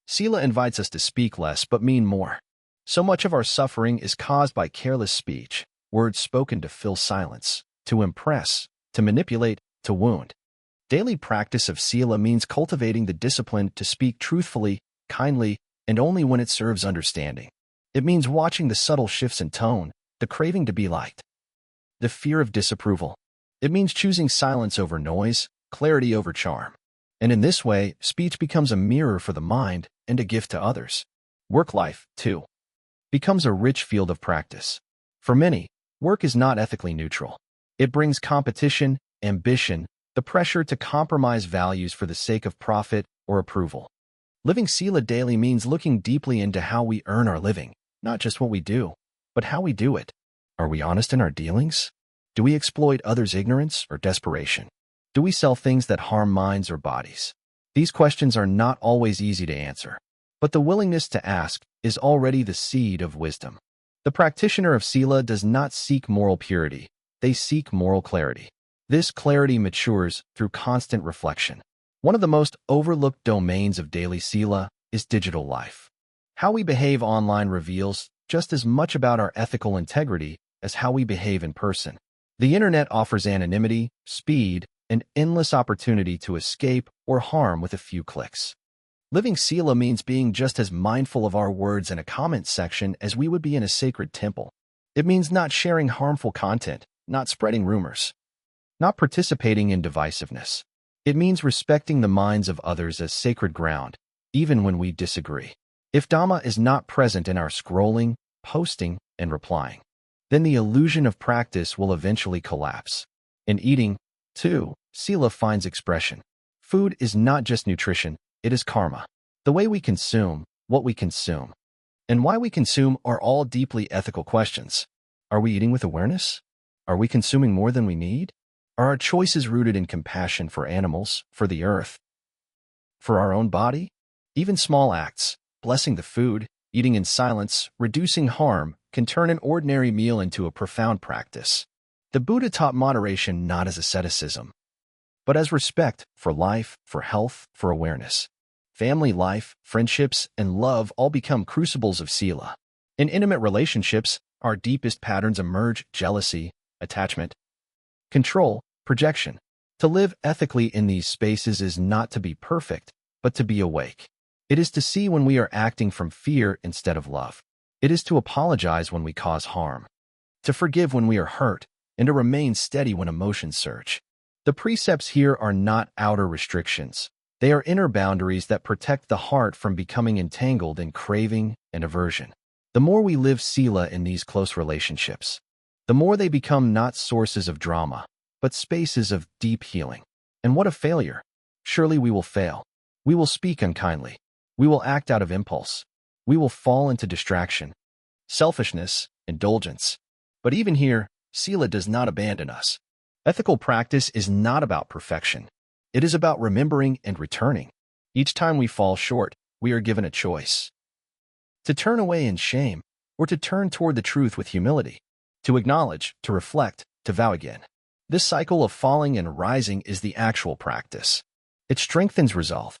Sīla invites us to speak less but mean more. So much of our suffering is caused by careless speech, words spoken to fill silence, to impress, to manipulate, to wound. Daily practice of Sīla means cultivating the discipline to speak truthfully, kindly, and only when it serves understanding. It means watching the subtle shifts in tone, the craving to be liked, the fear of disapproval. It means choosing silence over noise, clarity over charm. And in this way, speech becomes a mirror for the mind and a gift to others. Work life, too, becomes a rich field of practice. For many, work is not ethically neutral. It brings competition, ambition, the pressure to compromise values for the sake of profit or approval. Living Sīla daily means looking deeply into how we earn our living, not just what we do, but how we do it. Are we honest in our dealings? Do we exploit others' ignorance or desperation? Do we sell things that harm minds or bodies? These questions are not always easy to answer, but the willingness to ask is already the seed of wisdom. The practitioner of Sīla does not seek moral purity, they seek moral clarity. This clarity matures through constant reflection. One of the most overlooked domains of daily Sīla is digital life. How we behave online reveals just as much about our ethical integrity as how we behave in person. The internet offers anonymity, speed, and endless opportunity to escape or harm with a few clicks. Living Sīla means being just as mindful of our words in a comment section as we would be in a sacred temple. It means not sharing harmful content, not spreading rumors, not participating in divisiveness. It means respecting the minds of others as sacred ground, even when we disagree. If Dharma is not present in our scrolling, posting, and replying, then the illusion of practice will eventually collapse. In eating, too, Sīla finds expression. Food is not just nutrition, it is karma. The way we consume, what we consume, and why we consume are all deeply ethical questions. Are we eating with awareness? Are we consuming more than we need? Are our choices rooted in compassion for animals, for the earth, for our own body? Even small acts, blessing the food, eating in silence, reducing harm, can turn an ordinary meal into a profound practice. The Buddha taught moderation not as asceticism, but as respect for life, for health, for awareness. Family life, friendships, and love all become crucibles of Sīla. In intimate relationships, our deepest patterns emerge: jealousy, attachment, control, projection. To live ethically in these spaces is not to be perfect, but to be awake. It is to see when we are acting from fear instead of love. It is to apologize when we cause harm, to forgive when we are hurt, and to remain steady when emotions surge. The precepts here are not outer restrictions. They are inner boundaries that protect the heart from becoming entangled in craving and aversion. The more we live Sīla in these close relationships, the more they become not sources of drama, but spaces of deep healing. And what a failure! Surely we will fail. We will speak unkindly. We will act out of impulse. We will fall into distraction, selfishness, indulgence. But even here, Sīla does not abandon us. Ethical practice is not about perfection. It is about remembering and returning. Each time we fall short, we are given a choice: to turn away in shame, or to turn toward the truth with humility, to acknowledge, to reflect, to vow again. This cycle of falling and rising is the actual practice. It strengthens resolve.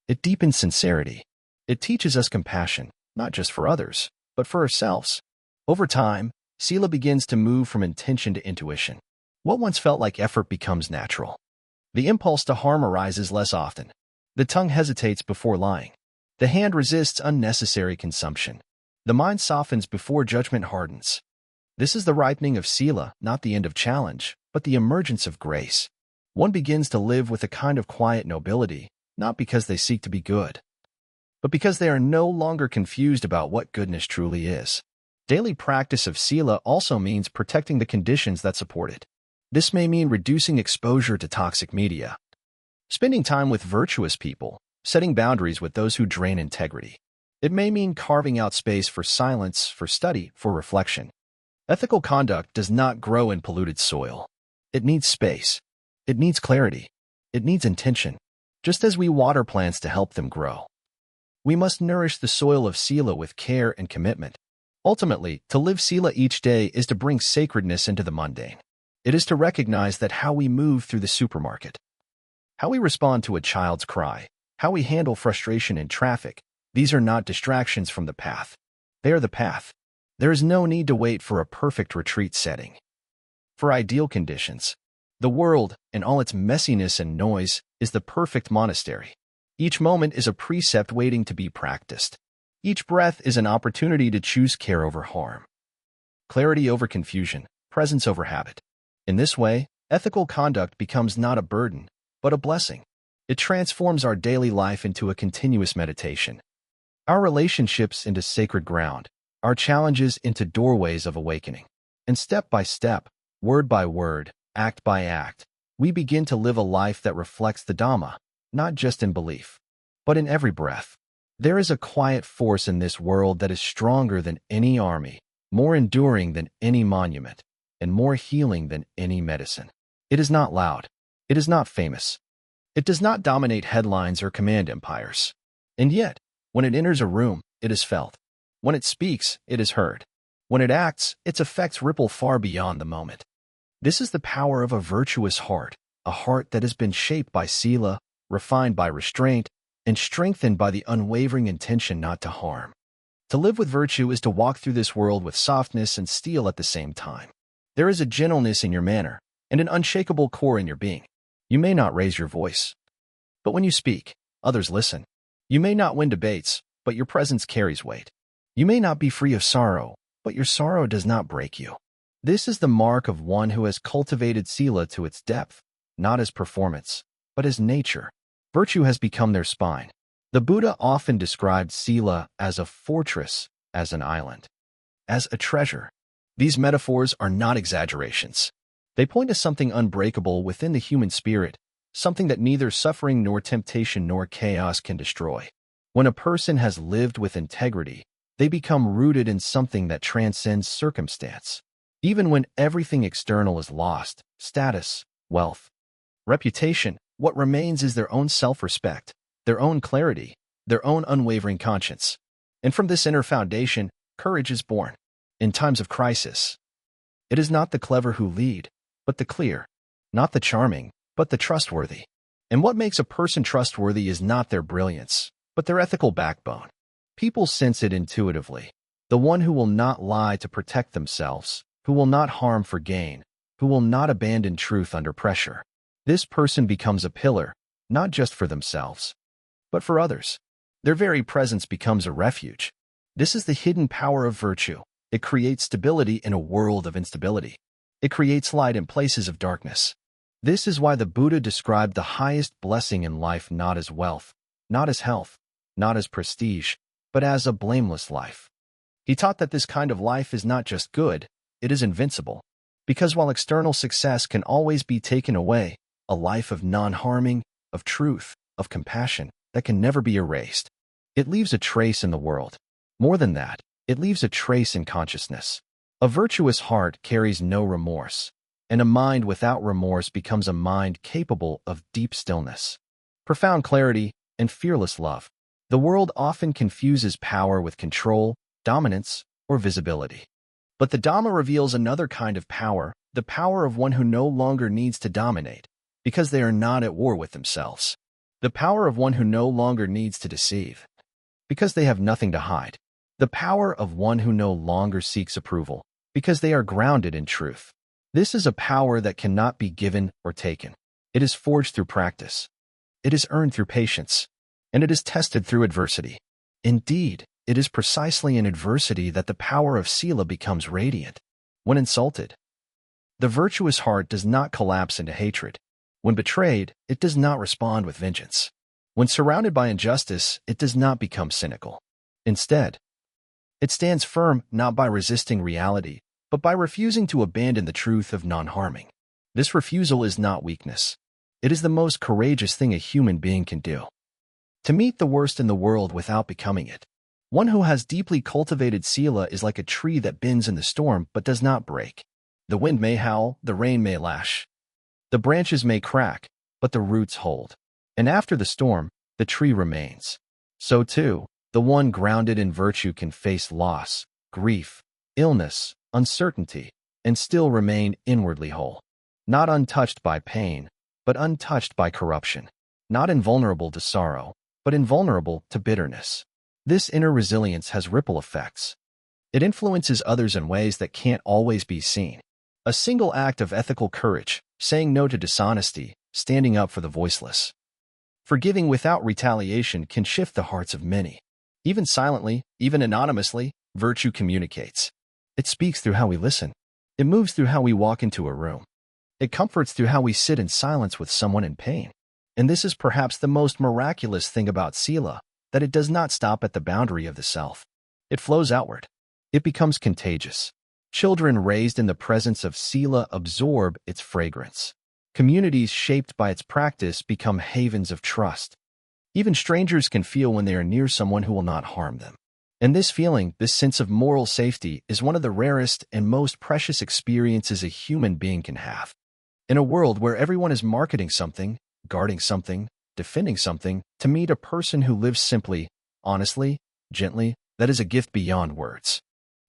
It deepens sincerity. It teaches us compassion, not just for others, but for ourselves. Over time, Sīla begins to move from intention to intuition. What once felt like effort becomes natural. The impulse to harm arises less often. The tongue hesitates before lying. The hand resists unnecessary consumption. The mind softens before judgment hardens. This is the ripening of Sīla, not the end of challenge, but the emergence of grace. One begins to live with a kind of quiet nobility, not because they seek to be good, but because they are no longer confused about what goodness truly is. Daily practice of Sīla also means protecting the conditions that support it. This may mean reducing exposure to toxic media, spending time with virtuous people, setting boundaries with those who drain integrity. It may mean carving out space for silence, for study, for reflection. Ethical conduct does not grow in polluted soil. It needs space. It needs clarity. It needs intention, just as we water plants to help them grow. We must nourish the soil of Sīla with care and commitment. Ultimately, to live Sīla each day is to bring sacredness into the mundane. It is to recognize that how we move through the supermarket, how we respond to a child's cry, how we handle frustration in traffic, these are not distractions from the path. They are the path. There is no need to wait for a perfect retreat setting. For ideal conditions, the world, in all its messiness and noise, is the perfect monastery. Each moment is a precept waiting to be practiced. Each breath is an opportunity to choose care over harm, clarity over confusion, presence over habit. In this way, ethical conduct becomes not a burden, but a blessing. It transforms our daily life into a continuous meditation, our relationships into sacred ground, our challenges into doorways of awakening. And step by step, word by word, act by act, we begin to live a life that reflects the Dhamma, not just in belief, but in every breath. There is a quiet force in this world that is stronger than any army, more enduring than any monument, and more healing than any medicine. It is not loud. It is not famous. It does not dominate headlines or command empires. And yet, when it enters a room, it is felt. When it speaks, it is heard. When it acts, its effects ripple far beyond the moment. This is the power of a virtuous heart, a heart that has been shaped by Sīla, refined by restraint, and strengthened by the unwavering intention not to harm. To live with virtue is to walk through this world with softness and steel at the same time. There is a gentleness in your manner and an unshakable core in your being. You may not raise your voice, but when you speak, others listen. You may not win debates, but your presence carries weight. You may not be free of sorrow, but your sorrow does not break you. This is the mark of one who has cultivated Sīla to its depth, not as performance, but as nature. Virtue has become their spine. The Buddha often described Sīla as a fortress, as an island, as a treasure. These metaphors are not exaggerations. They point to something unbreakable within the human spirit, something that neither suffering nor temptation nor chaos can destroy. When a person has lived with integrity, they become rooted in something that transcends circumstance. Even when everything external is lost, status, wealth, reputation, what remains is their own self-respect, their own clarity, their own unwavering conscience. And from this inner foundation, courage is born. In times of crisis, it is not the clever who lead, but the clear, not the charming, but the trustworthy. And what makes a person trustworthy is not their brilliance, but their ethical backbone. People sense it intuitively. The one who will not lie to protect themselves, who will not harm for gain, who will not abandon truth under pressure. This person becomes a pillar, not just for themselves, but for others. Their very presence becomes a refuge. This is the hidden power of virtue. It creates stability in a world of instability. It creates light in places of darkness. This is why the Buddha described the highest blessing in life not as wealth, not as health, not as prestige, but as a blameless life. He taught that this kind of life is not just good, it is invincible. Because while external success can always be taken away, a life of non-harming, of truth, of compassion, that can never be erased. It leaves a trace in the world. More than that, it leaves a trace in consciousness. A virtuous heart carries no remorse, and a mind without remorse becomes a mind capable of deep stillness, profound clarity, and fearless love. The world often confuses power with control, dominance, or visibility. But the Dhamma reveals another kind of power, the power of one who no longer needs to dominate, because they are not at war with themselves. The power of one who no longer needs to deceive, because they have nothing to hide. The power of one who no longer seeks approval, because they are grounded in truth. This is a power that cannot be given or taken. It is forged through practice. It is earned through patience, and it is tested through adversity. Indeed, it is precisely in adversity that the power of Sīla becomes radiant. When insulted, the virtuous heart does not collapse into hatred. When betrayed, it does not respond with vengeance. When surrounded by injustice, it does not become cynical. Instead, it stands firm not by resisting reality, but by refusing to abandon the truth of non-harming. This refusal is not weakness. It is the most courageous thing a human being can do. To meet the worst in the world without becoming it. One who has deeply cultivated Sīla is like a tree that bends in the storm but does not break. The wind may howl, the rain may lash. The branches may crack, but the roots hold. And after the storm, the tree remains. So too, the one grounded in virtue can face loss, grief, illness, uncertainty, and still remain inwardly whole. Not untouched by pain, but untouched by corruption. Not invulnerable to sorrow, but invulnerable to bitterness. This inner resilience has ripple effects. It influences others in ways that can't always be seen. A single act of ethical courage, saying no to dishonesty, standing up for the voiceless. Forgiving without retaliation can shift the hearts of many. Even silently, even anonymously, virtue communicates. It speaks through how we listen. It moves through how we walk into a room. It comforts through how we sit in silence with someone in pain. And this is perhaps the most miraculous thing about Sīla, that it does not stop at the boundary of the self. It flows outward. It becomes contagious. Children raised in the presence of Sīla absorb its fragrance. Communities shaped by its practice become havens of trust. Even strangers can feel when they are near someone who will not harm them. And this feeling, this sense of moral safety, is one of the rarest and most precious experiences a human being can have. In a world where everyone is marketing something, guarding something, defending something, to meet a person who lives simply, honestly, gently, that is a gift beyond words.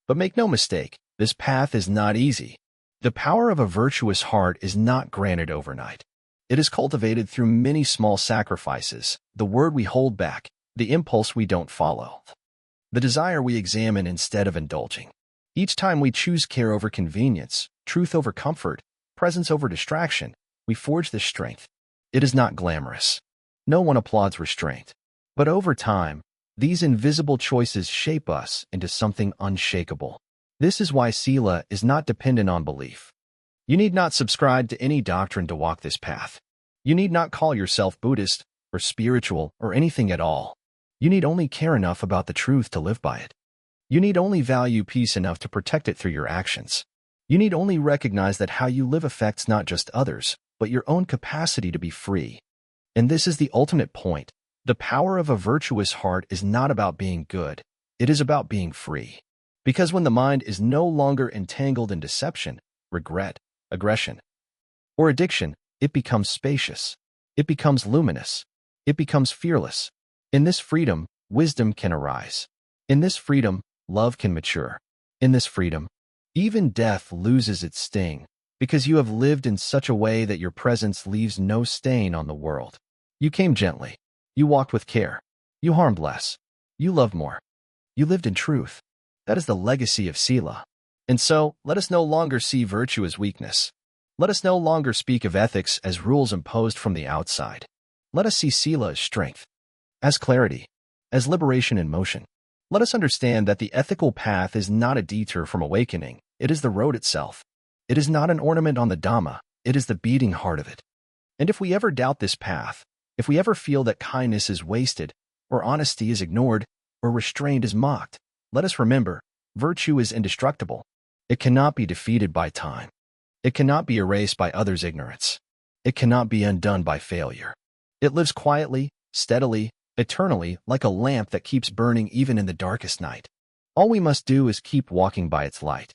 But make no mistake, this path is not easy. The power of a virtuous heart is not granted overnight. It is cultivated through many small sacrifices, the word we hold back, the impulse we don't follow, the desire we examine instead of indulging. Each time we choose care over convenience, truth over comfort, presence over distraction, we forge this strength. It is not glamorous. No one applauds restraint. But over time, these invisible choices shape us into something unshakable. This is why Sīla is not dependent on belief. You need not subscribe to any doctrine to walk this path. You need not call yourself Buddhist or spiritual or anything at all. You need only care enough about the truth to live by it. You need only value peace enough to protect it through your actions. You need only recognize that how you live affects not just others, but your own capacity to be free. And this is the ultimate point. The power of a virtuous heart is not about being good. It is about being free. Because when the mind is no longer entangled in deception, regret, aggression, or addiction, it becomes spacious. It becomes luminous. It becomes fearless. In this freedom, wisdom can arise. In this freedom, love can mature. In this freedom, even death loses its sting, because you have lived in such a way that your presence leaves no stain on the world. You came gently. You walked with care. You harmed less. You loved more. You lived in truth. That is the legacy of Sīla. And so, let us no longer see virtue as weakness. Let us no longer speak of ethics as rules imposed from the outside. Let us see Sīla as strength, as clarity, as liberation in motion. Let us understand that the ethical path is not a detour from awakening. It is the road itself. It is not an ornament on the Dhamma. It is the beating heart of it. And if we ever doubt this path, if we ever feel that kindness is wasted, or honesty is ignored, or restraint is mocked, let us remember, virtue is indestructible. It cannot be defeated by time. It cannot be erased by others' ignorance. It cannot be undone by failure. It lives quietly, steadily, eternally, like a lamp that keeps burning even in the darkest night. All we must do is keep walking by its light.